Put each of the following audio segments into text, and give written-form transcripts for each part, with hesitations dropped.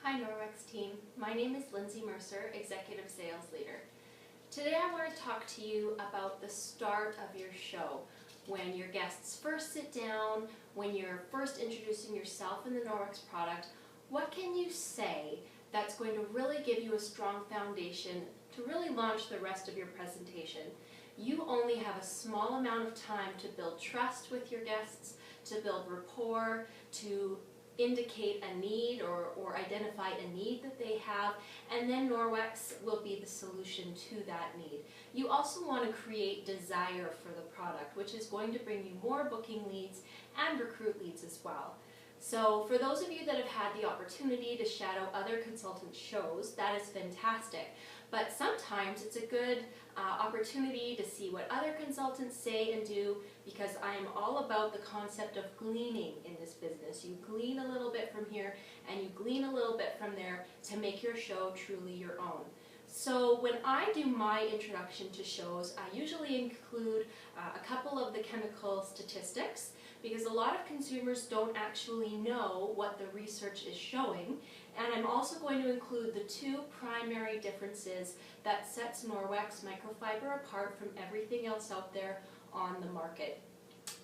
Hi Norwex team, my name is Lindsay Mercer, Executive Sales Leader. Today I want to talk to you about the start of your show. When your guests first sit down, when you're first introducing yourself and the Norwex product, what can you say that's going to really give you a strong foundation to really launch the rest of your presentation? You only have a small amount of time to build trust with your guests, to build rapport, to indicate a need or identify a need that they have, and then Norwex will be the solution to that need. You also want to create desire for the product, which is going to bring you more booking leads and recruit leads as well. So for those of you that have had the opportunity to shadow other consultant shows, that is fantastic. But sometimes it's a good opportunity to see what other consultants say and do, because I am all about the concept of gleaning in this business. You glean a little bit from here and you glean a little bit from there to make your show truly your own. So when I do my introduction to shows, I usually include a couple of the chemical statistics, because a lot of consumers don't actually know what the research is showing. And I'm also going to include the two primary differences that sets Norwex microfiber apart from everything else out there on the market.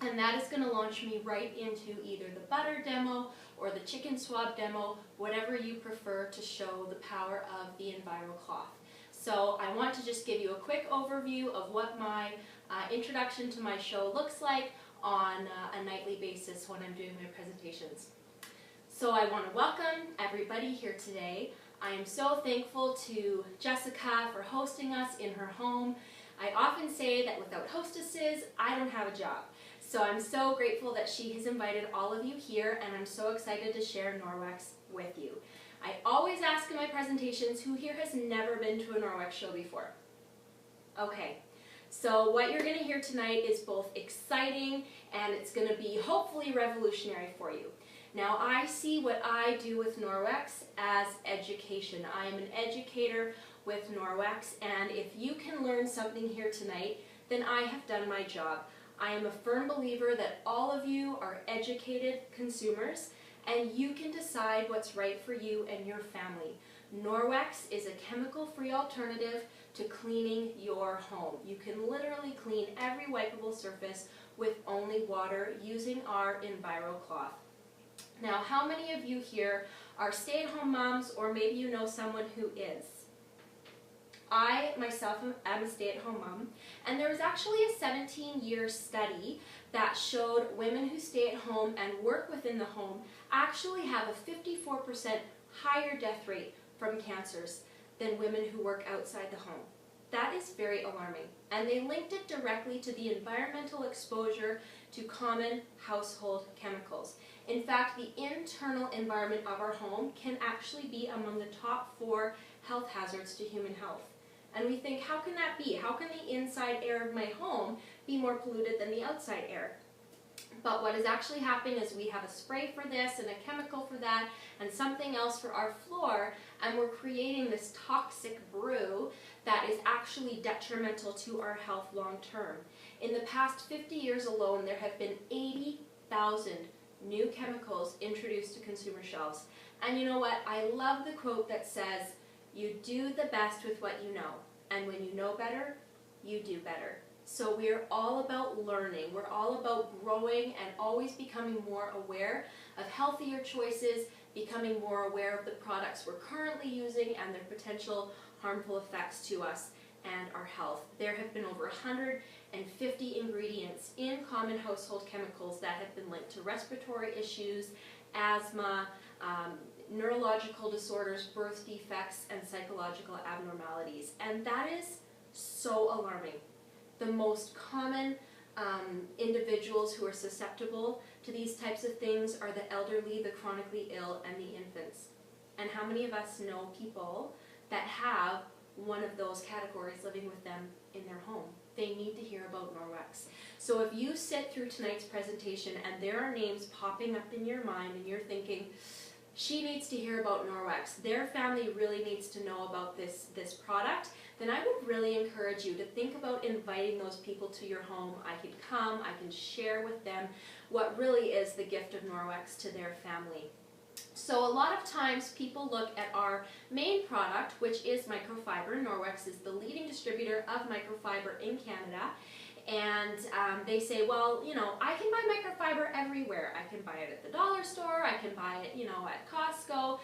And that is going to launch me right into either the butter demo or the chicken swab demo, whatever you prefer to show the power of the EnviroCloth. So I want to just give you a quick overview of what my introduction to my show looks like on a nightly basis when I'm doing my presentations. So I want to welcome everybody here today. I am so thankful to Jessica for hosting us in her home. I often say that without hostesses, I don't have a job. So I'm so grateful that she has invited all of you here, and I'm so excited to share Norwex with you. I always ask in my presentations, who here has never been to a Norwex show before? Okay. So what you're going to hear tonight is both exciting and it's going to be hopefully revolutionary for you. Now I see what I do with Norwex as education. I am an educator with Norwex, and if you can learn something here tonight, then I have done my job. I am a firm believer that all of you are educated consumers and you can decide what's right for you and your family. Norwex is a chemical-free alternative to cleaning your home. You can literally clean every wipeable surface with only water using our EnviroCloth. Now, how many of you here are stay-at-home moms, or maybe you know someone who is? I myself am a stay-at-home mom, and there was actually a 17-year study that showed women who stay at home and work within the home actually have a 54% higher death rate from cancers than women who work outside the home. That is very alarming, and they linked it directly to the environmental exposure to common household chemicals. In fact, the internal environment of our home can actually be among the top 4 health hazards to human health. And we think, how can that be? How can the inside air of my home be more polluted than the outside air? But what is actually happening is we have a spray for this and a chemical for that and something else for our floor, and we're creating this toxic brew that is actually detrimental to our health long term. In the past 50 years alone, there have been 80,000 new chemicals introduced to consumer shelves. And you know what? I love the quote that says, "You do the best with what you know, and when you know better, you do better." So we're all about learning. We're all about growing and always becoming more aware of healthier choices, becoming more aware of the products we're currently using and their potential harmful effects to us and our health. There have been over 150 ingredients in common household chemicals that have been linked to respiratory issues, asthma, neurological disorders, birth defects, and psychological abnormalities. And that is so alarming. The most common individuals who are susceptible to these types of things are the elderly, the chronically ill, and the infants. And how many of us know people that have one of those categories living with them in their home? They need to hear about Norwex. So if you sit through tonight's presentation and there are names popping up in your mind and you're thinking, she needs to hear about Norwex, their family really needs to know about this product, then I would really encourage you to think about inviting those people to your home. I can come, I can share with them what really is the gift of Norwex to their family. So a lot of times people look at our main product, which is microfiber. Norwex is the leading distributor of microfiber in Canada. And they say, well, you know, I can buy microfiber everywhere. I can buy it at the dollar store. I can buy it, you know, at Costco.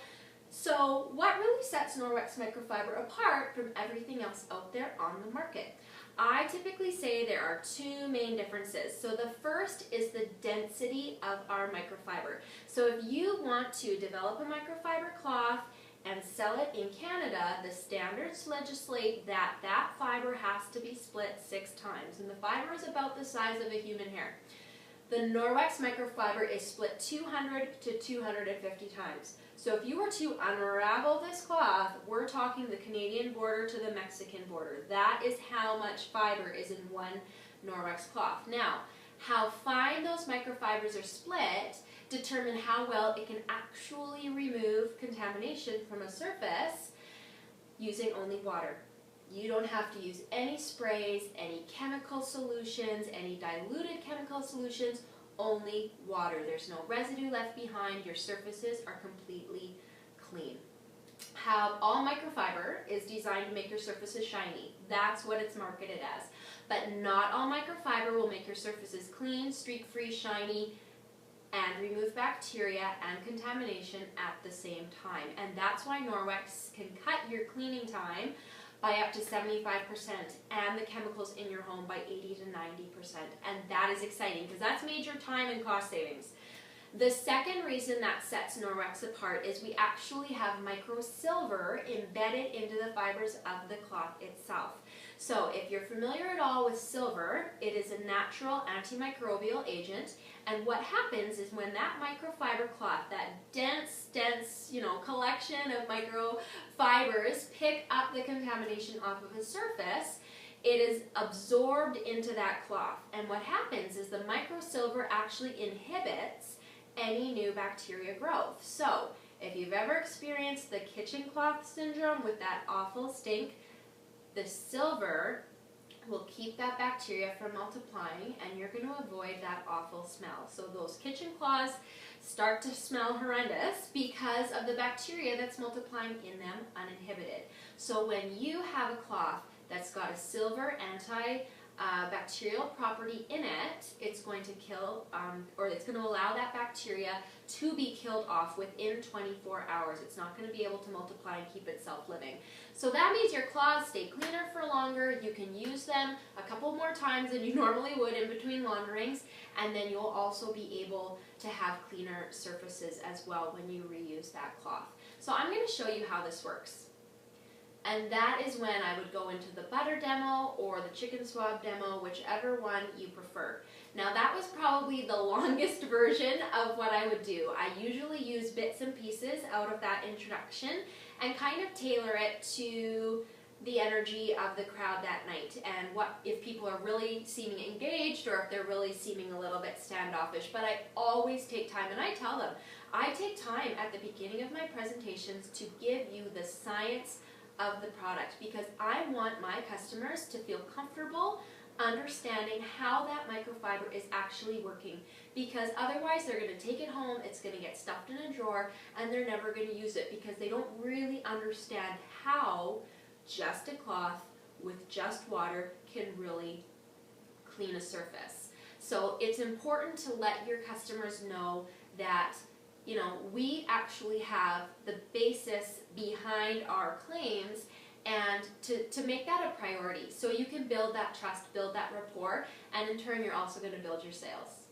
So what really sets Norwex microfiber apart from everything else out there on the market? I typically say there are two main differences. So the first is the density of our microfiber. So if you want to develop a microfiber cloth and sell it in Canada, the standards legislate that that fiber has to be split 6 times. And the fiber is about the size of a human hair. The Norwex microfiber is split 200 to 250 times. So if you were to unravel this cloth, we're talking the Canadian border to the Mexican border. That is how much fiber is in one Norwex cloth. Now, how fine those microfibers are split determine how well it can actually remove contamination from a surface using only water. You don't have to use any sprays, any chemical solutions, any diluted chemical solutions, only water. There's no residue left behind. Your surfaces are completely clean. How all microfiber is designed to make your surfaces shiny. That's what it's marketed as. But not all microfiber will make your surfaces clean, streak-free, shiny, and remove bacteria and contamination at the same time. And that's why Norwex can cut your cleaning time by up to 75% and the chemicals in your home by 80 to 90%. And that is exciting because that's major time and cost savings. The second reason that sets Norwex apart is we actually have microsilver embedded into the fibers of the cloth itself. So if you're familiar at all with silver, it is a natural antimicrobial agent, and what happens is when that microfiber cloth, that dense, collection of microfibers pick up the contamination off of a surface, it is absorbed into that cloth. And what happens is the microsilver actually inhibits any new bacteria growth. So if you've ever experienced the kitchen cloth syndrome with that awful stink, the silver will keep that bacteria from multiplying, and you're going to avoid that awful smell. So those kitchen cloths start to smell horrendous because of the bacteria that's multiplying in them uninhibited. So when you have a cloth that's got a silver antibacterial property in it, it's going to kill, or it's going to allow that bacteria to be killed off within 24 hours. It's not going to be able to multiply and keep itself living. So that means your cloths stay cleaner for longer. You can use them a couple more times than you normally would in between launderings, and then you'll also be able to have cleaner surfaces as well when you reuse that cloth. So I'm going to show you how this works. And that is when I would go into the butter demo or the chicken swab demo, whichever one you prefer. Now that was probably the longest version of what I would do. I usually use bits and pieces out of that introduction and kind of tailor it to the energy of the crowd that night and what if people are really seeming engaged or if they're really seeming a little bit standoffish. But I always take time, and I tell them, I take time at the beginning of my presentations to give you the science of the product because I want my customers to feel comfortable understanding how that microfiber is actually working, because otherwise they're going to take it home, it's going to get stuffed in a drawer, and they're never going to use it because they don't really understand how just a cloth with just water can really clean a surface. So it's important to let your customers know that we actually have the basis behind our claims, and to make that a priority so you can build that trust, build that rapport, and in turn you're also going to build your sales.